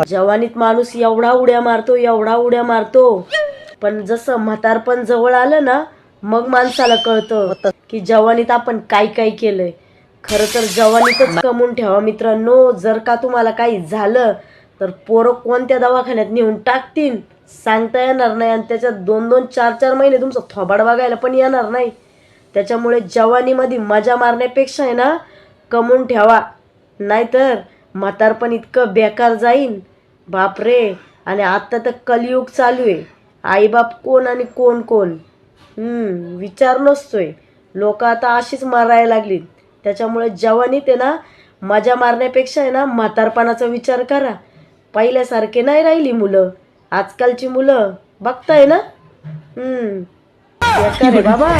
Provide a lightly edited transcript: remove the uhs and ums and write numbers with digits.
जवानीत माणूस एवढा उड्या मारतो पण जसं म्हातारपण जवळ आलं ना मग माणसाला कळतं की जवानीत आपण काय काय केलंय. खरं तर जवानीतच कमवून ठेवा मित्रांनो. जर का तुम्हाला काही झालं तर पोरं कोणत्या दवाखान्यात नेऊन टाकतील सांगता येणार नाही, आणि त्याच्यात 2-2, 4-4 महिने तुमचं थोबाड बघायला पण येणार नाही. त्याच्यामुळे जवानीमध्ये मजा मारण्यापेक्षा आहे ना कमवून ठेवा, नाहीतर म्हातारपण इतकं बेकार जाईन बापरे. आणि आता तर कलियुग चालू आहे. आईबाप कोण आणि कोण कोण विचार नसतोय. लोक आता अशीच मारायला लागलीत. त्याच्यामुळे जवानीत आहे ना मजा मारण्यापेक्षा आहे ना म्हातारपणाचा विचार करा. पहिल्यासारखे नाही राहिली मुलं. आजकालची मुलं बघताय ना बेकार आहे बाबा.